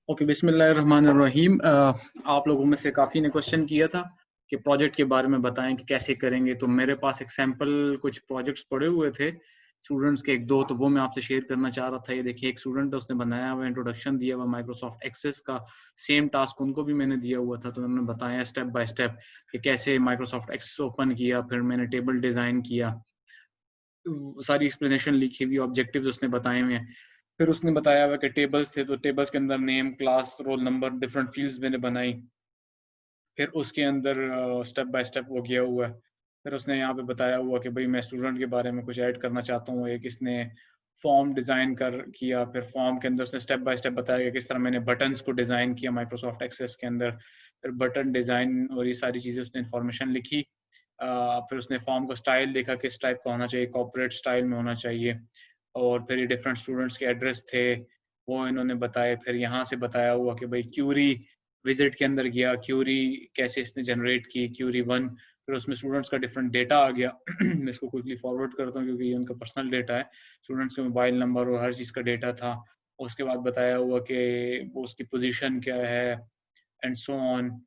Okay, बिस्मिल्लाहिर्रहमानिर्रहीम। आप लोगों में से काफ़ी ने क्वेश्चन किया था कि प्रोजेक्ट के बारे में बताएं कि कैसे करेंगे। तो मेरे पास एक सैम्पल कुछ प्रोजेक्ट्स पड़े हुए थे स्टूडेंट्स के, एक दो, तो वो मैं आपसे शेयर करना चाह रहा था। ये देखिए, एक स्टूडेंट है, उसने बनाया हुआ इंट्रोडक्शन दिया हुआ माइक्रोसॉफ्ट एक्सेस का। सेम टास्क उनको भी मैंने दिया हुआ था, तो मैंने बताया स्टेप बाय स्टेप कि कैसे माइक्रोसॉफ्ट एक्सेस ओपन किया, फिर मैंने टेबल डिज़ाइन किया, सारी एक्सप्लेनेशन लिखी हुई, ऑब्जेक्टिव्स उसने बताए हुए हैं। फिर उसने बताया हुआ कि टेबल्स थे, तो टेबल्स के अंदर name, class, roll number, different fields मैंने बनाई। फिर उसके अंदर स्टेप बाय स्टेप वो किया हुआ है। फिर उसने यहाँ पे बताया हुआ कि भाई मैं स्टूडेंट के बारे में कुछ ऐड करना चाहता हूँ। एक इसने फॉर्म डिज़ाइन कर किया, फिर फॉर्म के अंदर उसने स्टेप बाय स्टेप बताया कि किस तरह मैंने बटन्स को डिज़ाइन किया माइक्रोसॉफ्ट एक्सेस के अंदर। फिर बटन डिज़ाइन और ये सारी चीज़ें उसने इन्फॉर्मेशन लिखी। फिर उसने फॉर्म का स्टाइल देखा, किस टाइप का होना चाहिए, कॉर्पोरेट स्टाइल में होना चाहिए। और फिर ये डिफरेंट स्टूडेंट्स के एड्रेस थे, वो इन्होंने बताए। फिर यहाँ से बताया हुआ कि भाई क्यूरी विजिट के अंदर गया, क्यूरी कैसे इसने जनरेट की, क्यूरी 1। फिर उसमें स्टूडेंट्स का डिफरेंट डेटा आ गया। मैं इसको क्विकली फॉरवर्ड करता हूँ क्योंकि ये उनका पर्सनल डेटा है। स्टूडेंट्स के मोबाइल नंबर और हर चीज़ का डेटा था। उसके बाद बताया हुआ कि वो उसकी पोजीशन क्या है एंड सो ऑन।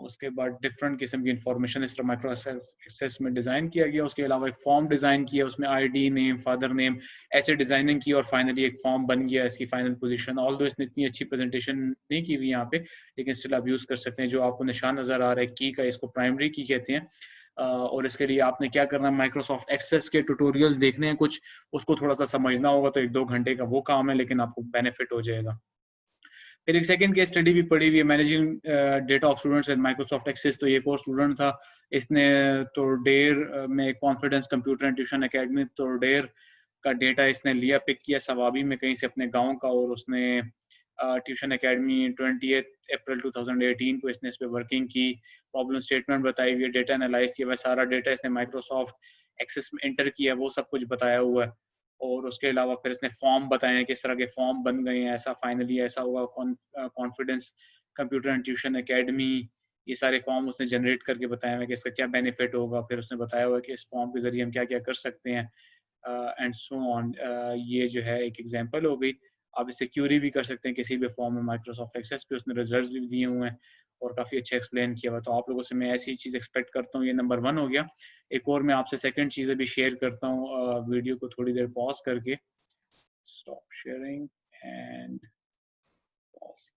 उसके बाद डिफरेंट किस्म की इंफॉर्मेशन इस तरह माइक्रो एक्सेस में डिज़ाइन किया गया। उसके अलावा एक फॉर्म डिज़ाइन किया, उसमें आईडी, नेम, फादर नेम, ऐसे डिज़ाइनिंग की, और फाइनली एक फॉर्म बन गया इसकी फाइनल पोजीशन। ऑल दो इसने इतनी अच्छी प्रेजेंटेशन नहीं की हुई यहाँ पे, लेकिन स्टिल आप यूज़ कर सकते हैं। जो आपको निशान नज़र आ रहा है की का, इसको प्राइमरी की कहते हैं। और इसके लिए आपने क्या करना है, माइक्रोसॉफ्ट एक्सेस के ट्यूटोरियल्स देखने हैं कुछ, उसको थोड़ा सा समझना होगा, तो 1-2 घंटे का वो काम है, लेकिन आपको बेनिफिट हो जाएगा। फिर एक सेकंड केस स्टडी भी पड़ी हुई है, managing data of students in Microsoft Access. तो ये एक और स्टूडेंट था, इसने तोरडेर में confidence computer and tuition academy Tordher का डेटा इसने लिया, पिक किया सवाबी में कहीं से अपने गांव का, और उसने ट्यूशन एकेडमी 28 अप्रैल 2018 को इसने इस पर वर्किंग की, प्रॉब्लम स्टेटमेंट बताई हुई है, डेटा एनालाइज किया हुआ, सारा डेटा इसने माइक्रोसॉफ्ट एक्सेस में एंटर किया, वो सब कुछ बताया हुआ है। और उसके अलावा फिर इसने फॉर्म बताए हैं, किस तरह के फॉर्म बन गए हैं, ऐसा फाइनली ऐसा हुआ, confidence computer and tuition academy, ये सारे फॉर्म उसने जनरेट करके बताया हुआ कि इसका क्या बेनिफिट होगा। फिर उसने बताया हुआ कि इस फॉर्म के जरिए हम क्या क्या कर सकते हैं एंड सो ऑन। ये जो है एक एग्जांपल हो गई। आप इसे क्यूरी भी कर सकते हैं किसी भी फॉर्म में माइक्रोसॉफ्ट एक्सेस पे, उसने रिजल्ट्स भी दिए हुए हैं और काफ़ी अच्छा एक्सप्लेन किया हुआ। तो आप लोगों से मैं ऐसी चीज़ एक्सपेक्ट करता हूँ। ये नंबर 1 हो गया। एक और मैं आपसे सेकंड चीज़ अभी शेयर करता हूँ, वीडियो को थोड़ी देर पॉज करके, stop sharing and pause.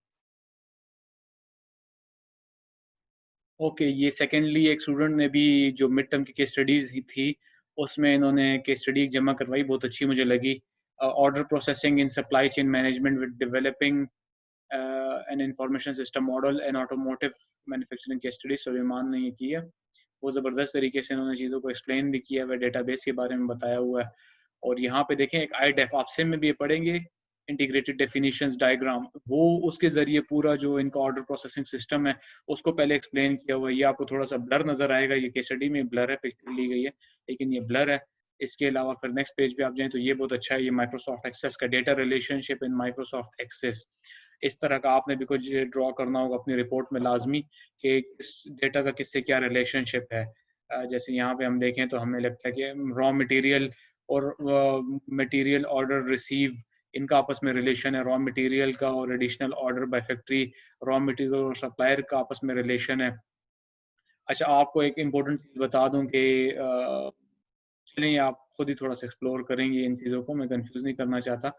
Okay, ये सेकेंडली एक स्टूडेंट ने भी जो मिड टर्म की केस स्टडीज थी, उसमें इन्होंने केस स्टडी जमा करवाई, बहुत अच्छी मुझे लगी। Order processing in supply chain management with developing an information system model and automotive manufacturing case study. Suleman ने ये की है, वो ज़बरदस्त तरीके से इन्होंने चीज़ों को एक्सप्लेन भी किया है, डेटाबेस के बारे में बताया हुआ है। और यहाँ पे देखें, एक आई डेफ आप सिम में भी ये पढ़ेंगे, इंटीग्रेटेड डेफिनेशंस डायग्राम, वो उसके ज़रिए पूरा जो इनका ऑर्डर प्रोसेसिंग सिस्टम है उसको पहले एक्सप्लेन किया हुआ है। ये आपको थोड़ा सा ब्लर नज़र आएगा, ये केस स्टडी में ब्लर है, पिक्चर ली गई है लेकिन ये ब्लर है। इसके अलावा फिर नेक्स्ट पेज पे आप जाएं तो ये बहुत अच्छा है, ये माइक्रोसॉफ्ट एक्सेस का data relationship in Microsoft Access. इस तरह का आपने भी कुछ ड्रॉ करना होगा अपनी रिपोर्ट में लाजमी, कि किस डेटा का किससे क्या रिलेशनशिप है। जैसे यहाँ पे हम देखें तो हमें लगता है कि रॉ मटेरियल और मटेरियल ऑर्डर रिसीव, इनका आपस में रिलेशन है, रॉ मटेरियल का और additional order by factory, raw material और सप्लायर का आपस में रिलेशन है। अच्छा, आपको एक इम्पोर्टेंट चीज़ बता दूं कि चलिए आप खुद ही थोड़ा सा एक्सप्लोर करेंगे इन चीज़ों को, मैं कंफ्यूज नहीं करना चाहता।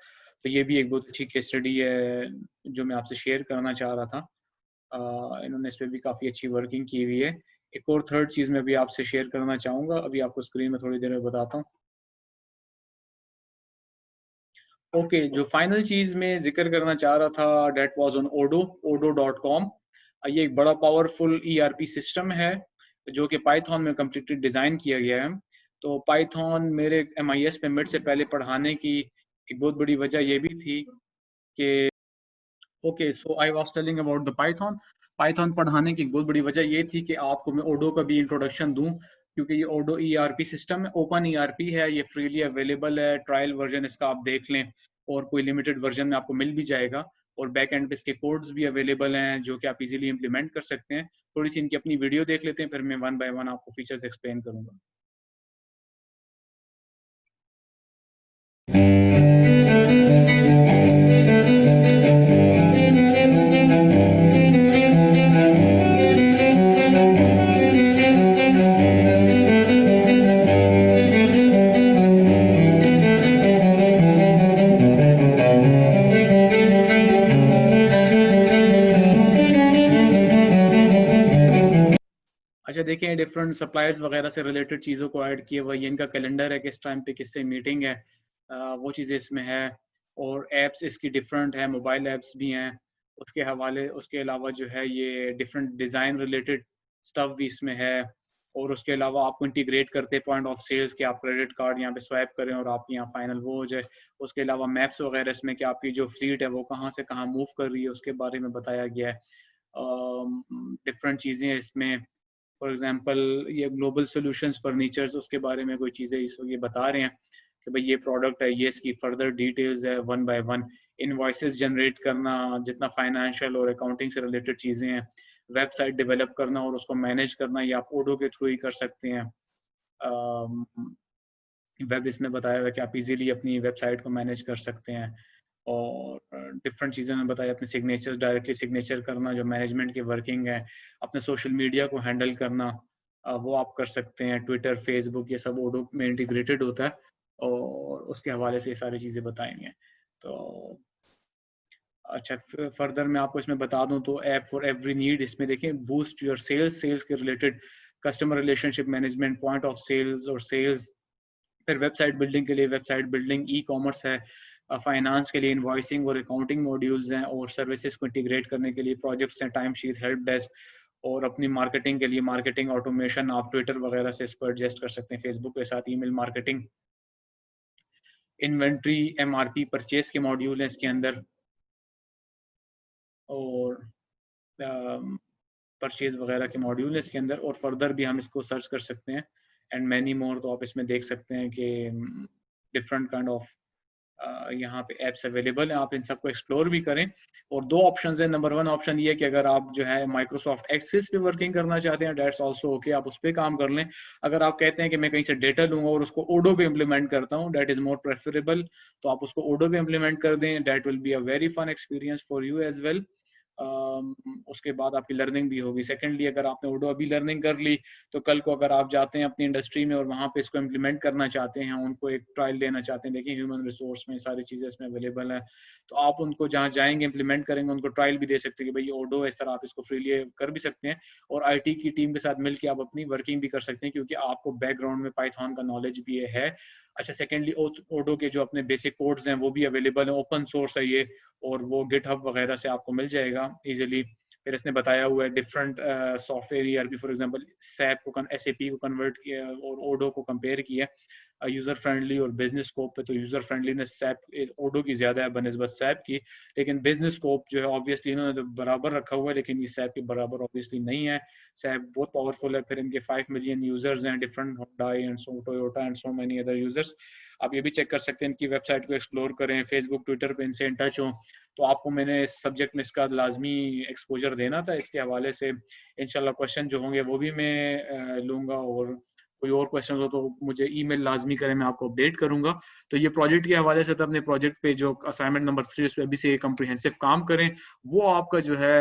तो ये भी एक बहुत अच्छी केस स्टडी है जो मैं आपसे शेयर करना चाह रहा था। इन्होंने इस पे भी काफ़ी अच्छी वर्किंग की हुई है। एक और थर्ड चीज़ मैं भी आपसे शेयर करना चाहूँगा, अभी आपको स्क्रीन में थोड़ी देर में बताता हूँ। ओके, जो फाइनल चीज़ मैं ज़िक्र करना चाह रहा था, डेट वाज ऑन ओडो.com। ये एक बड़ा पावरफुल ईआरपी सिस्टम है जो कि पाइथन में कम्प्लीटली डिज़ाइन किया गया है। तो पाइथन मेरे एमआईएस पे मिड से पहले पढ़ाने की एक बहुत बड़ी वजह ये भी थी कि okay, so I was telling about the Python. Python पढ़ाने की एक बहुत बड़ी वजह ये थी कि आपको मैं ओडो का भी इंट्रोडक्शन दूं, क्योंकि ये ओडो ईआरपी सिस्टम है, ओपन ईआरपी है, ये फ्रीली अवेलेबल है, ट्रायल वर्जन इसका आप देख लें और कोई लिमिटेड वर्जन में आपको मिल भी जाएगा। और बैक एंड पे इसके कोड्स भी अवेलेबल हैं जो कि आप इजीली इंप्लीमेंट कर सकते हैं। थोड़ी सी इनकी अपनी वीडियो देख लेते हैं, फिर मैं वन बाय वन आपको फीचर्स एक्सप्लेन करूंगा। अच्छा देखिए, डिफरेंट सप्लायर्स वगैरह से रिलेटेड चीज़ों को ऐड किए हुआ, ये इनका कैलेंडर है, किस टाइम पे किससे मीटिंग है, वो चीज़ें इसमें है। और एप्स इसकी डिफरेंट है, मोबाइल एप्स भी हैं उसके हवाले। उसके अलावा जो है ये डिफरेंट डिज़ाइन रिलेटेड स्टफ भी इसमें है। और उसके अलावा आपको इंटीग्रेट करते हैं पॉइंट ऑफ सेल्स के, आप क्रेडिट कार्ड यहाँ पे स्वाइप करें और आपकी यहाँ फाइनल वो हो जाए। उसके अलावा मैप्स वगैरह इसमें कि आपकी जो फ्लीट है वो कहाँ से कहाँ मूव कर रही है उसके बारे में बताया गया है। डिफरेंट चीज़ें इसमें, फॉर एग्जांपल ये ग्लोबल सॉल्यूशंस फर्नीचर्स, उसके बारे में कोई चीज़ें इस ये बता रहे हैं कि भाई ये प्रोडक्ट है, ये इसकी फर्दर डिटेल्स है one by one. Invoices generate करना, जितना फाइनेंशियल और अकाउंटिंग से रिलेटेड चीज़ें हैं, वेबसाइट डेवलप करना और उसको मैनेज करना, ये आप ओडो के थ्रू ही कर सकते हैं। वेब इसमें बताया हुआ है कि आप इजीली अपनी वेबसाइट को मैनेज कर सकते हैं। और डिफरेंट चीज़ें मैं बताया, अपने सिग्नेचर्स डायरेक्टली सिग्नेचर करना, जो मैनेजमेंट की वर्किंग है, अपने सोशल मीडिया को हैंडल करना, वो आप कर सकते हैं। ट्विटर, फेसबुक, ये सब ओडो में इंटीग्रेटेड होता है और उसके हवाले से ये सारी चीज़ें बताएंगे। तो अच्छा, फर्दर मैं आपको इसमें बता दूं तो ऐप फॉर एवरी नीड, इसमें देखें बूस्ट योर सेल्स, सेल्स के related customer relationship management, point of sales और सेल्स। फिर वेबसाइट बिल्डिंग के लिए वेबसाइट बिल्डिंग, ई कॉमर्स है, फाइनेंस के लिए इनवॉइसिंग और अकाउंटिंग मॉड्यूल्स हैं, और सर्विसेज को इंटीग्रेट करने के लिए प्रोजेक्ट्स हैं, टाइम शीट, हेल्प डेस्क। और अपनी मार्केटिंग के लिए मार्केटिंग ऑटोमेशन, आप ट्विटर वगैरह से इसको एडजस्ट कर सकते हैं, फेसबुक के साथ email marketing. Inventory, MRP, purchase के मॉड्यूल हैं इसके अंदर, और परचेज वगैरह के मॉड्यूल है इसके अंदर। और फर्दर भी हम इसको सर्च कर सकते हैं, एंड मैनी मोर। तो आप इसमें देख सकते हैं कि डिफरेंट काइंड ऑफ यहाँ पे एप्स अवेलेबल हैं, आप इन सबको एक्सप्लोर भी करें। और दो ऑप्शंस हैं। नंबर वन ऑप्शन ये है कि अगर आप जो है माइक्रोसॉफ्ट एक्सेस पे वर्किंग करना चाहते हैं, डेट्स आल्सो ओके, आप उस पर काम कर लें। अगर आप कहते हैं कि मैं कहीं से डेटा लूंगा और उसको ओडो पे इम्प्लीमेंट करता हूँ, डेट इज मोर प्रेफरेबल, तो आप उसको ओडो पे इम्प्लीमेंट कर दें। That will be a very fun experience for you as well. उसके बाद आपकी लर्निंग भी होगी। सेकेंडली, अगर आपने ओडो अभी लर्निंग कर ली, तो कल को अगर आप जाते हैं अपनी इंडस्ट्री में और वहाँ पे इसको इम्प्लीमेंट करना चाहते हैं, उनको एक ट्रायल देना चाहते हैं, देखिए ह्यूमन रिसोर्स में सारी चीज़ें इसमें अवेलेबल है, तो आप उनको जहाँ जाएंगे इम्प्लीमेंट करेंगे, उनको ट्रायल भी दे सकते हैं कि भाई ओडो इस तरह आप इसको फ्रीली कर भी सकते हैं। और आईटी की टीम के साथ मिलकर आप अपनी वर्किंग भी कर सकते हैं, क्योंकि आपको बैकग्राउंड में पाइथन का नॉलेज भी है। अच्छा, सेकेंडली ओडो के जो अपने बेसिक कोड्स हैं वो भी अवेलेबल है, ओपन सोर्स है ये, और वो गिटहब वगैरह से आपको मिल जाएगा इजीली। फिर इसने बताया हुआ है different software ERP, for example SAP को एसएपी को कन्वर्ट किया और ओडो को कंपेयर किया यूजर फ्रेंडली और बिजनेस स्कोप पे। तो यूजर फ्रेंडलीनेस सैप ओडो की ज्यादा है बनस्बत सैप की, लेकिन बिजनेस स्कोप जो है ऑब्वियसली इन्होंने तो बराबर रखा हुआ है, लेकिन ये सैप के बराबर ऑब्वियसली नहीं है। सैप बहुत पावरफुल है। फिर इनके 5 मिलियन यूजर्स हैं, different Hyundai and so Toyota and so many other users. आप ये भी चेक कर सकते हैं, इनकी वेबसाइट को एक्सप्लोर करें, फेसबुक ट्विटर पे इनसे इन टच हो। तो आपको मैंने इस सब्जेक्ट में इसका लाजमी एक्सपोजर देना था, इसके हवाले से इंशाल्लाह क्वेश्चन जो होंगे वो भी मैं लूँगा, और कोई और क्वेश्चन हो तो मुझे ईमेल लाजमी करें, मैं आपको अपडेट करूंगा। तो ये प्रोजेक्ट के हवाले से, तो अपने प्रोजेक्ट पे जो असाइनमेंट नंबर 3 उस पर अभी से कम्प्रिहेंसिव काम करें, वो आपका जो है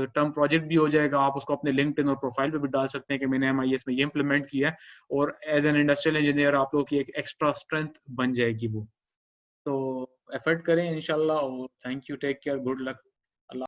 टर्म प्रोजेक्ट भी हो जाएगा। आप उसको अपने लिंक्डइन और प्रोफाइल पे भी डाल सकते हैं कि मैंने MIS में ये इम्प्लीमेंट किया है, और एज एन इंडस्ट्रियल इंजीनियर आप लोगों की एक एक्स्ट्रा स्ट्रेंथ बन जाएगी वो। तो एफर्ट करें इंशाल्लाह, और thank you, take care, good luck.